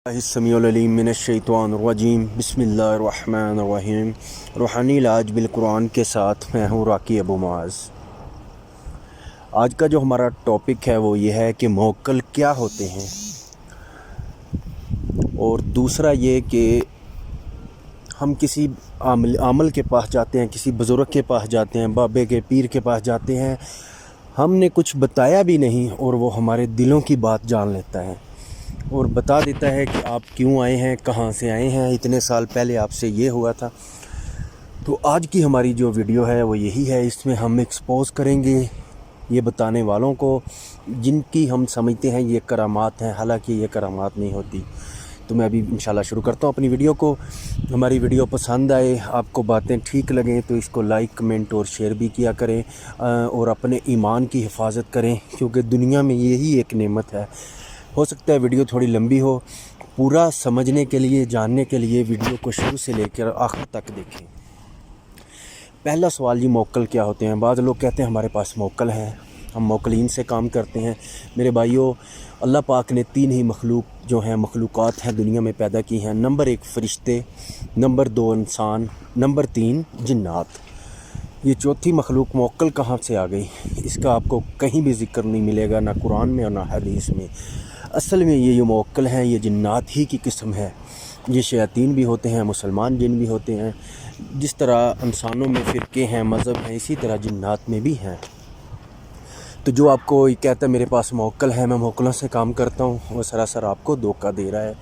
السمیع العلیم من الشیطان الرجیم بسم اللہ الرحمن الرحیم۔ روحانی علاج بالقرآن کے ساتھ میں ہوں راکی ابو معاذ۔ آج کا جو ہمارا ٹاپک ہے وہ یہ ہے کہ موکل کیا ہوتے ہیں، اور دوسرا یہ کہ ہم کسی عامل کے پاس جاتے ہیں، کسی بزرگ کے پاس جاتے ہیں، بابے کے پیر کے پاس جاتے ہیں، ہم نے کچھ بتایا بھی نہیں اور وہ ہمارے دلوں کی بات جان لیتا ہے اور بتا دیتا ہے کہ آپ کیوں آئے ہیں، کہاں سے آئے ہیں، اتنے سال پہلے آپ سے یہ ہوا تھا۔ تو آج کی ہماری جو ویڈیو ہے وہ یہی ہے، اس میں ہم ایکسپوز کریں گے یہ بتانے والوں کو جن کی ہم سمجھتے ہیں یہ کرامات ہیں، حالانکہ یہ کرامات نہیں ہوتی۔ تو میں ابھی انشاءاللہ شروع کرتا ہوں اپنی ویڈیو کو۔ ہماری ویڈیو پسند آئے، آپ کو باتیں ٹھیک لگیں تو اس کو لائک، کمنٹ اور شیئر بھی کیا کریں، اور اپنے ایمان کی حفاظت کریں، کیونکہ دنیا میں یہی ایک نعمت ہے۔ ہو سکتا ہے ویڈیو تھوڑی لمبی ہو، پورا سمجھنے کے لیے، جاننے کے لیے ویڈیو کو شروع سے لے کر آخر تک دیکھیں۔ پہلا سوال جی، موکل کیا ہوتے ہیں؟ بعض لوگ کہتے ہیں ہمارے پاس موکل ہیں، ہم موکلین سے کام کرتے ہیں۔ میرے بھائیوں، اللہ پاک نے 3 ہی مخلوقات ہیں دنیا میں پیدا کی ہیں۔ نمبر 1 فرشتے، نمبر 2 انسان، نمبر 3 جنات۔ یہ چوتھی مخلوق موکل کہاں سے آ گئی؟ اس کا آپ کو کہیں بھی ذکر نہیں ملے گا، نہ قرآن میں اور نہ حدیث میں۔ اصل میں یہ جو موکل ہیں یہ جنات ہی کی قسم ہے۔ یہ شیاطین بھی ہوتے ہیں، مسلمان جن بھی ہوتے ہیں۔ جس طرح انسانوں میں فرقے ہیں، مذہب ہیں، اسی طرح جنات میں بھی ہیں۔ تو جو آپ کو یہ کہتا ہے میرے پاس موکل ہے، میں موکلوں سے کام کرتا ہوں، وہ سراسر آپ کو دھوکہ دے رہا ہے۔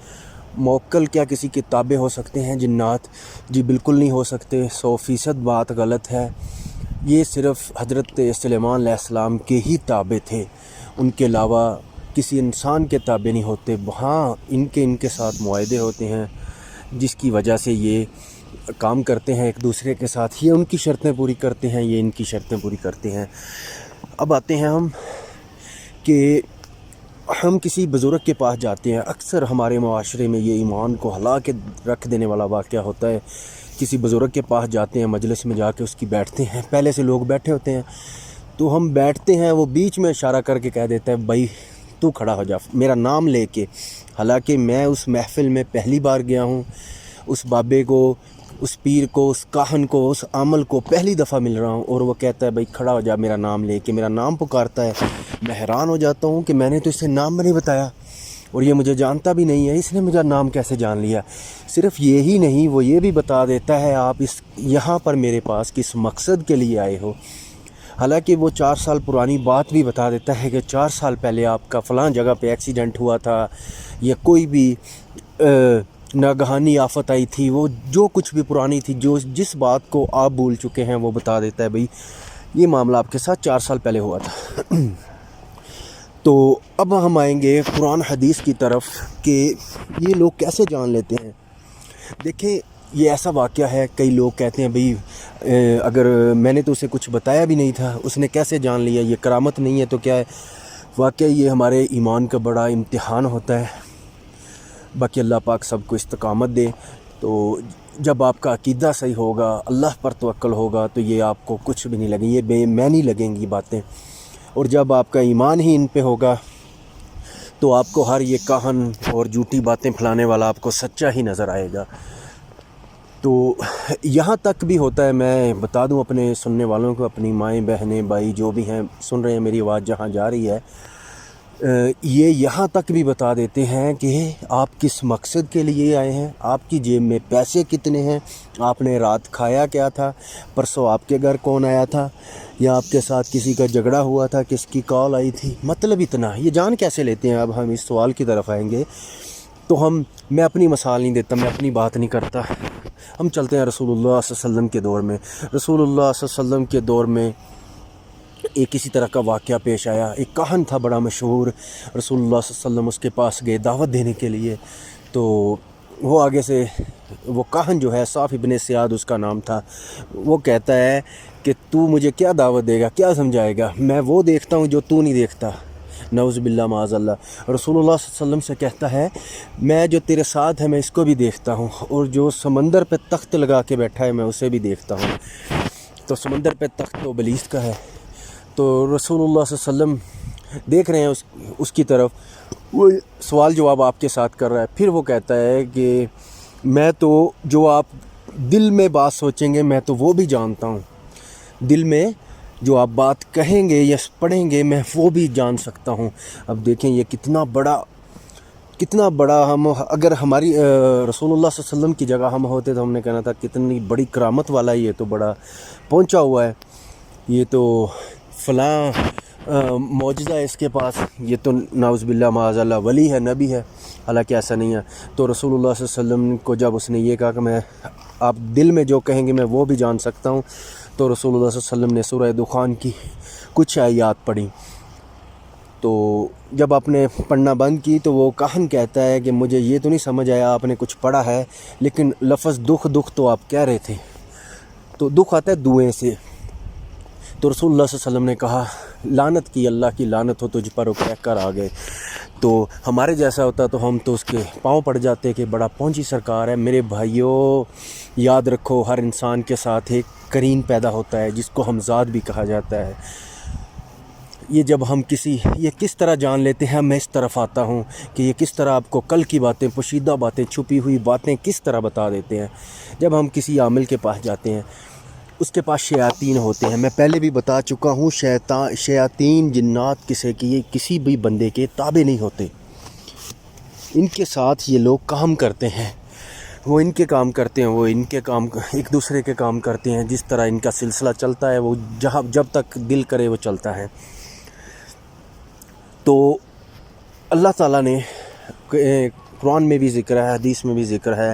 موکل کیا کسی کے تابع ہو سکتے ہیں جنات؟ جی بالکل نہیں ہو سکتے، 100% بات غلط ہے۔ یہ صرف حضرت سلیمان علیہ السلام کے ہی تابع تھے، ان کے علاوہ کسی انسان کے تابع نہیں ہوتے۔ وہاں ان کے ساتھ معاہدے ہوتے ہیں جس کی وجہ سے یہ کام کرتے ہیں ایک دوسرے کے ساتھ، یہ ان کی شرطیں پوری کرتے ہیں، یہ ان کی شرطیں پوری کرتے ہیں۔ اب آتے ہیں ہم کہ ہم کسی بزرگ کے پاس جاتے ہیں۔ اکثر ہمارے معاشرے میں یہ ایمان کو ہلا کے رکھ دینے والا واقعہ ہوتا ہے۔ کسی بزرگ کے پاس جاتے ہیں، مجلس میں جا کے اس کی بیٹھتے ہیں، پہلے سے لوگ بیٹھے ہوتے ہیں، تو ہم بیٹھتے ہیں، وہ بیچ میں اشارہ کر کے کہہ دیتا ہے بھائی تو کھڑا ہو جا، میرا نام لے کے۔ حالانکہ میں اس محفل میں پہلی بار گیا ہوں، اس بابے کو، اس پیر کو، اس کاہن کو، اس عامل کو پہلی دفعہ مل رہا ہوں، اور وہ کہتا ہے بھائی کھڑا ہو جا، میرا نام لے کے، میرا نام پکارتا ہے۔ میں حیران ہو جاتا ہوں کہ میں نے تو اسے نام بھی نہیں بتایا اور یہ مجھے جانتا بھی نہیں ہے، اس نے مجھے نام کیسے جان لیا؟ صرف یہی نہیں، وہ یہ بھی بتا دیتا ہے آپ یہاں پر میرے پاس کس مقصد کے لیے آئے ہو۔ حالانکہ وہ 4 سال پرانی بات بھی بتا دیتا ہے کہ 4 سال پہلے آپ کا فلاں جگہ پہ ایکسیڈنٹ ہوا تھا، یا کوئی بھی ناگہانی آفت آئی تھی، وہ جو کچھ بھی پرانی تھی، جس بات کو آپ بھول چکے ہیں وہ بتا دیتا ہے بھئی یہ معاملہ آپ کے ساتھ 4 سال پہلے ہوا تھا۔ تو اب ہم آئیں گے قرآن حدیث کی طرف کہ یہ لوگ کیسے جان لیتے ہیں۔ دیکھیں، یہ ایسا واقعہ ہے، کئی لوگ کہتے ہیں بھئی اگر میں نے تو اسے کچھ بتایا بھی نہیں تھا، اس نے کیسے جان لیا؟ یہ کرامت نہیں ہے تو کیا ہے؟ واقعی یہ ہمارے ایمان کا بڑا امتحان ہوتا ہے۔ باقی اللہ پاک سب کو استقامت دے۔ تو جب آپ کا عقیدہ صحیح ہوگا، اللہ پر توکل ہوگا، تو یہ آپ کو کچھ بھی نہیں لگیں، یہ بے معنی لگیں گی باتیں۔ اور جب آپ کا ایمان ہی ان پہ ہوگا تو آپ کو ہر یہ کاہن اور جھوٹی باتیں پھیلانے والا آپ کو سچا ہی نظر آئے گا۔ تو یہاں تک بھی ہوتا ہے، میں بتا دوں اپنے سننے والوں کو، اپنی مائیں، بہنیں، بھائی جو بھی ہیں سن رہے ہیں، میری آواز جہاں جا رہی ہے، یہ یہاں تک بھی بتا دیتے ہیں کہ آپ کس مقصد کے لیے آئے ہیں، آپ کی جیب میں پیسے کتنے ہیں، آپ نے رات کھایا کیا تھا، پرسوں آپ کے گھر کون آیا تھا، یا آپ کے ساتھ کسی کا جھگڑا ہوا تھا، کس کی کال آئی تھی، مطلب اتنا۔ یہ جان کیسے لیتے ہیں؟ اب ہم اس سوال کی طرف آئیں گے تو میں اپنی مثال نہیں دیتا، میں اپنی بات نہیں کرتا، ہم چلتے ہیں رسول اللہ صلی اللہ علیہ وسلم کے دور میں۔ رسول اللہ صلی اللہ علیہ وسلم کے دور میں ایک کسی طرح کا واقعہ پیش آیا۔ ایک کاہن تھا بڑا مشہور، رسول اللہ صلی اللہ علیہ وسلم اس کے پاس گئے دعوت دینے کے لیے۔ تو وہ آگے سے، وہ کاہن جو ہے، صاف ابن سیاد اس کا نام تھا، وہ کہتا ہے کہ تو مجھے کیا دعوت دے گا، کیا سمجھائے گا؟ میں وہ دیکھتا ہوں جو تو نہیں دیکھتا، نعوذ باللہ معاذ اللہ۔ رسول اللہ صلی اللہ علیہ وسلم سے کہتا ہے میں جو تیرے ساتھ ہے میں اس کو بھی دیکھتا ہوں، اور جو سمندر پہ تخت لگا کے بیٹھا ہے میں اسے بھی دیکھتا ہوں۔ تو سمندر پہ تخت تو ابلیس کا ہے۔ تو رسول اللہ صلی اللہ علیہ وسلم دیکھ رہے ہیں اس کی طرف، وہ سوال جواب آپ کے ساتھ کر رہا ہے. پھر وہ کہتا ہے کہ میں تو جو آپ دل میں بات سوچیں گے میں تو وہ بھی جانتا ہوں، دل میں جو آپ بات کہیں گے یا پڑھیں گے میں وہ بھی جان سکتا ہوں. اب دیکھیں یہ کتنا بڑا ہم اگر ہماری رسول اللہ صلی اللہ علیہ وسلم کی جگہ ہم ہوتے تو ہم نے کہنا تھا کتنی بڑی کرامت والا یہ تو بڑا پہنچا ہوا ہے، یہ تو فلاں معجزہ ہے اس کے پاس، یہ تو نعوذ باللہ معاذ اللہ ولی ہے، نبی ہے. حالانکہ ایسا نہیں ہے. تو رسول اللہ صلی اللہ علیہ وسلم کو جب اس نے یہ کہا کہ آپ دل میں جو کہیں گے میں وہ بھی جان سکتا ہوں، تو رسول اللہ صلی اللہ علیہ وسلم نے سورہ دخان کی کچھ آیات پڑھی. تو جب آپ نے پڑھنا بند کی تو وہ کاہن کہتا ہے کہ مجھے یہ تو نہیں سمجھ آیا آپ نے کچھ پڑھا ہے، لیکن لفظ دکھ تو آپ کہہ رہے تھے، تو دکھ آتا ہے دوئیں سے. تو رسول اللہ صلی اللہ علیہ وسلم نے کہا لعنت کی، اللہ کی لعنت ہو تجھ پر، وہ کہہ کر آ گئے. تو ہمارے جیسا ہوتا تو ہم تو اس کے پاؤں پڑ جاتے کہ بڑا پہنچی سرکار ہے. میرے بھائیوں یاد رکھو ہر انسان کے ساتھ ایک قرین پیدا ہوتا ہے جس کو ہمزاد بھی کہا جاتا ہے. یہ جب ہم یہ کس طرح جان لیتے ہیں، میں اس طرف آتا ہوں کہ یہ کس طرح آپ کو کل کی باتیں، پوشیدہ باتیں، چھپی ہوئی باتیں کس طرح بتا دیتے ہیں. جب ہم کسی عامل کے پاس جاتے ہیں اس کے پاس شیاطین ہوتے ہیں. میں پہلے بھی بتا چکا ہوں شیاطین جنات کسی بھی بندے کے تابع نہیں ہوتے. ان کے ساتھ یہ لوگ کام کرتے ہیں، وہ ان کے کام کرتے ہیں، وہ ان کے کام ایک دوسرے کے کام کرتے ہیں. جس طرح ان کا سلسلہ چلتا ہے وہ جب تک دل کرے وہ چلتا ہے. تو اللہ تعالیٰ نے قرآن میں بھی ذکر ہے، حدیث میں بھی ذکر ہے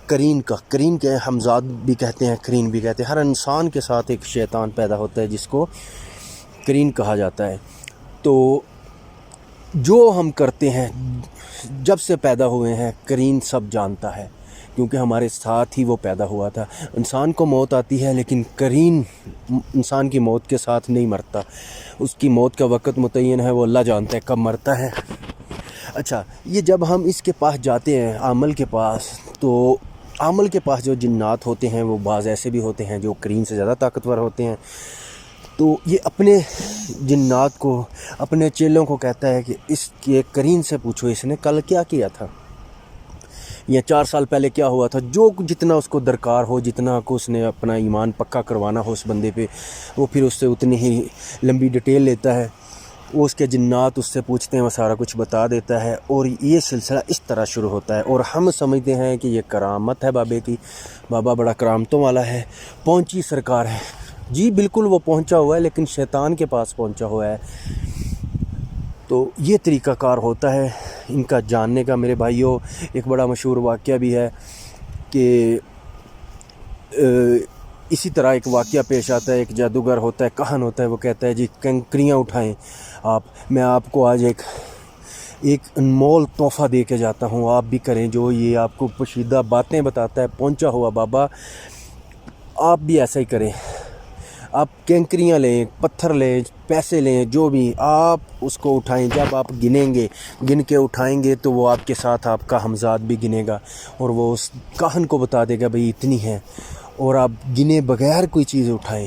قرین کا. قرین کے ہمزاد بھی کہتے ہیں، قرین بھی کہتے ہیں. ہر انسان کے ساتھ ایک شیطان پیدا ہوتا ہے جس کو قرین کہا جاتا ہے. تو جو ہم کرتے ہیں جب سے پیدا ہوئے ہیں قرین سب جانتا ہے، کیونکہ ہمارے ساتھ ہی وہ پیدا ہوا تھا. انسان کو موت آتی ہے لیکن قرین انسان کی موت کے ساتھ نہیں مرتا. اس کی موت کا وقت متعین ہے، وہ اللہ جانتا ہے کب مرتا ہے. اچھا، یہ جب ہم اس کے پاس جاتے ہیں عامل کے پاس، تو عامل کے پاس جو جنات ہوتے ہیں وہ بعض ایسے بھی ہوتے ہیں جو قرین سے زیادہ طاقتور ہوتے ہیں. تو یہ اپنے جنات کو، اپنے چیلوں کو کہتا ہے کہ اس کے قرین سے پوچھو اس نے کل کیا کیا تھا یا 4 سال پہلے کیا ہوا تھا. جو جتنا اس کو درکار ہو، جتنا کو اس نے اپنا ایمان پکا کروانا ہو اس بندے پہ، وہ پھر اس سے اتنی ہی لمبی ڈیٹیل لیتا ہے. وہ اس کے جنات اس سے پوچھتے ہیں، وہ سارا کچھ بتا دیتا ہے. اور یہ سلسلہ اس طرح شروع ہوتا ہے. اور ہم سمجھتے ہیں کہ یہ کرامت ہے بابے کی، بابا بڑا کرامتوں والا ہے، پہنچی سرکار ہے. جی بالکل وہ پہنچا ہوا ہے لیکن شیطان کے پاس پہنچا ہوا ہے. تو یہ طریقہ کار ہوتا ہے ان کا جاننے کا. میرے بھائیوں ایک بڑا مشہور واقعہ بھی ہے کہ اسی طرح ایک واقعہ پیش آتا ہے. ایک جادوگر ہوتا ہے، کاہن ہوتا ہے، وہ کہتا ہے جی کنکریاں اٹھائیں آپ، میں آپ کو آج ایک انمول تحفہ دے کے جاتا ہوں، آپ بھی کریں جو یہ آپ کو پوشیدہ باتیں بتاتا ہے پہنچا ہوا بابا، آپ بھی ایسا ہی کریں. آپ کنکریاں لیں، پتھر لیں، پیسے لیں، جو بھی آپ اس کو اٹھائیں. جب آپ گنیں گے، گن کے اٹھائیں گے تو وہ آپ کے ساتھ آپ کا ہمزاد بھی گنے گا اور وہ اس کاہن کو بتا دے گا بھئی اتنی ہے. اور آپ گنے بغیر کوئی چیز اٹھائیں،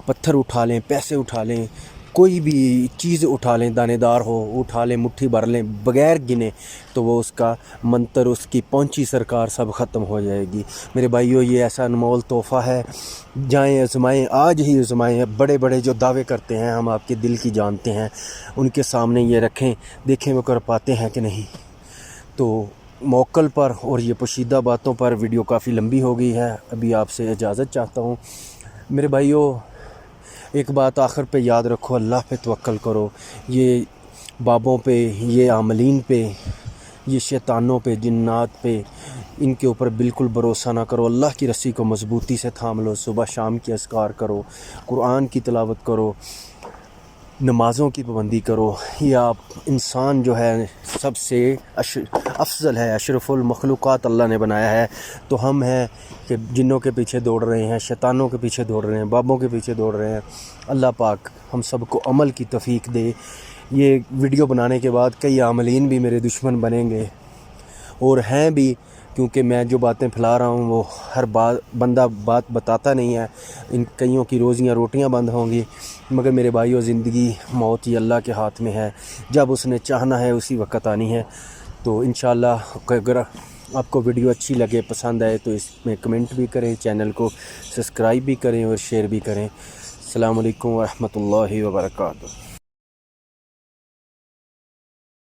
پتھر اٹھا لیں، پیسے اٹھا لیں، کوئی بھی چیز اٹھا لیں، دانے دار ہو اٹھا لیں، مٹھی بھر لیں بغیر گنے، تو وہ اس کا منتر، اس کی پہنچی سرکار سب ختم ہو جائے گی. میرے بھائیوں یہ ایسا انمول تحفہ ہے، جائیں آزمائیں، آج ہی آزمائیں. بڑے بڑے جو دعوے کرتے ہیں ہم آپ کے دل کی جانتے ہیں، ان کے سامنے یہ رکھیں، دیکھیں وہ کر پاتے ہیں کہ نہیں. تو موکل پر اور یہ پوشیدہ باتوں پر ویڈیو کافی لمبی ہو گئی ہے، ابھی آپ سے اجازت چاہتا ہوں. میرے بھائیوں ایک بات آخر پہ یاد رکھو، اللہ پہ توکل کرو. یہ بابوں پہ، یہ عاملین پہ، یہ شیطانوں پہ، جنات پہ، ان کے اوپر بالکل بھروسہ نہ کرو. اللہ کی رسی کو مضبوطی سے تھام لو. صبح شام کی اذکار کرو، قرآن کی تلاوت کرو، نمازوں کی پابندی کرو. یہ آپ انسان جو ہے سب سے افضل ہے، اشرف المخلوقات اللہ نے بنایا ہے. تو ہم ہیں کہ جنوں کے پیچھے دوڑ رہے ہیں، شیطانوں کے پیچھے دوڑ رہے ہیں، بابوں کے پیچھے دوڑ رہے ہیں. اللہ پاک ہم سب کو عمل کی توفیق دے. یہ ویڈیو بنانے کے بعد کئی عاملین بھی میرے دشمن بنیں گے اور ہیں بھی، کیونکہ میں جو باتیں پھیلا رہا ہوں وہ ہر بندہ بات بتاتا نہیں ہے. ان کئیوں کی روزیاں روٹیاں بند ہوں گی، مگر میرے بھائیو زندگی موت یہ اللہ کے ہاتھ میں ہے، جب اس نے چاہنا ہے اسی وقت آنی ہے. تو انشاءاللہ اگر آپ کو ویڈیو اچھی لگے، پسند آئے تو اس میں کمنٹ بھی کریں، چینل کو سبسکرائب بھی کریں اور شیئر بھی کریں. السلام علیکم ورحمۃ اللہ وبرکاتہ.